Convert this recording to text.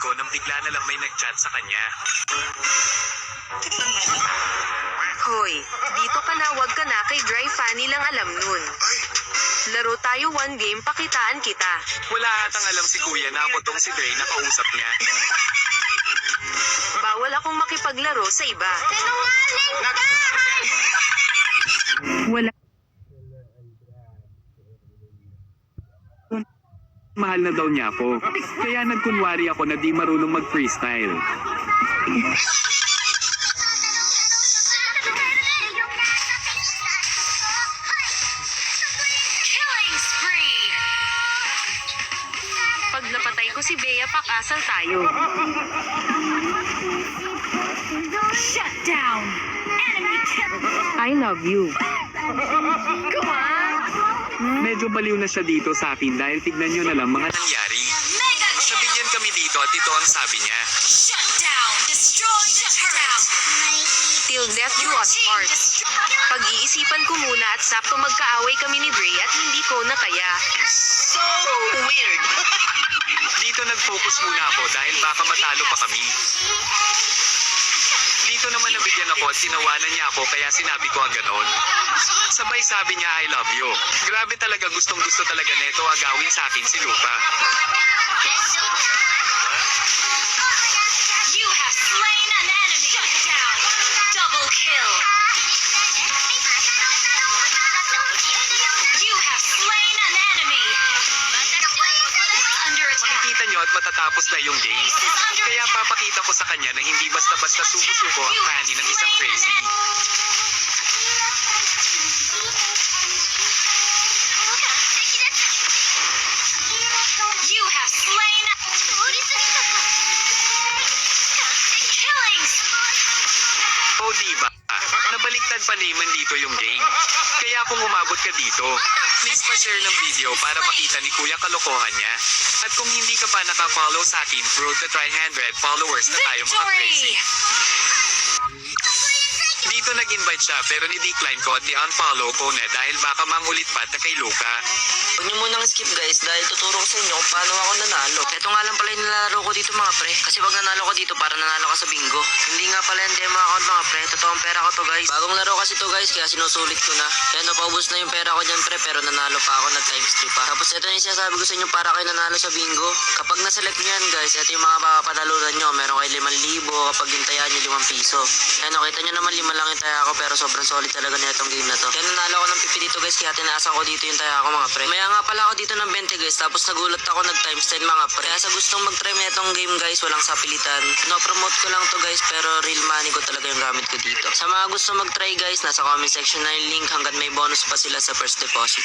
ko nang bigla na lang may nag-chat sa kanya. Hoy, dito ka na, wag ka na, kay Dry Fanny lang alam nun. Laro tayo one game, pakitaan kita. Wala atang alam si kuya na ako tong si Dre na kausap niya. Bawal akong makipaglaro sa iba. Wala. Mahal na daw niya ako. Kaya nagkunwari ako na di marunong mag-freestyle. Pag napatay ko si Bea, pakasal tayo. Shut down! Enemy kill! I love you. Come on! Medyo baliw na siya dito sa akin dahil tignan nyo na lang mga nangyari. Mega kill! Nabigyan kami dito at ito ang sabi niya. Shut down! Destroy the turret! Till death do us part. Pag-iisipan ko muna at sakto magkaaway kami ni Dre at hindi ko na kaya. So weird! Dito nag-focus muna ako dahil baka matalo pa kami. Dito naman nabigyan ako at tinawanan niya ako kaya sinabi ko ang ganon. Sabay sabi niya I love you. Grabe talaga, gustong gusto talaga neto agawin sa akin si Lupa. You have slain an enemy! Shut down! Double kill! You have slain an enemy! Under attack! Makikita niyo at matatapos na yung game. Kaya papakita ko sa kanya na hindi basta-basta sumusuko ang Fanny ng isang crazy. You have slain... Killing! O diba? Nabaliktad pa naman dito yung game. Kaya kung umabot ka dito, please pa-share ng video para makita ni Kuya kalokohan niya. At kung hindi ka pa naka-follow sa akin, road to 300 followers na tayo mga crazy. Dito nag-invite siya pero ni-decline ko at ni-unfollow ko na dahil baka mangulit pa na kay Luka. Huwag niyo munang skip guys dahil tuturo ko sa inyo kung paano ako nanalo. Ito nga lang pala yung nilalaro ko dito mga pre. Kasi pag nanalo ka dito para nanalo ka sa bingo. Hindi nga pala yung demo account mga pre. Totoong pera ko to guys. Bagong laro kasi to guys kaya sinusulit ko na. Kaya napaubos na yung pera ko dyan pre pero nanalo pa ako nag times 3 pa. Tapos ito yung sinasabi ko sa inyo para kayo nanalo sa bingo. Kapag naselect nyo yan guys, ito yung mga papapatalunan nyo. Meron kayo 5,000 kapag yung taya nyo 5 piso. Kaya nakita nyo naman 5 lang yung taya ko pero sobrang solid talaga na itong game na to. Kaya nanalo ako ng pipi dito guys kaya tinaasan ko dito yung taya ko mga pre. Maya nga pala ako dito ng 20 guys tapos nagulat ako nag times 10 mga pre. Kaya sa gustong mag-try na itong game guys walang sapilitan. No promote ko lang to guys pero real money ko talaga yung gamit ko dito. Sa mga gusto mag-try guys nasa comment section na yung link hanggang may bonus pa sila sa first deposit.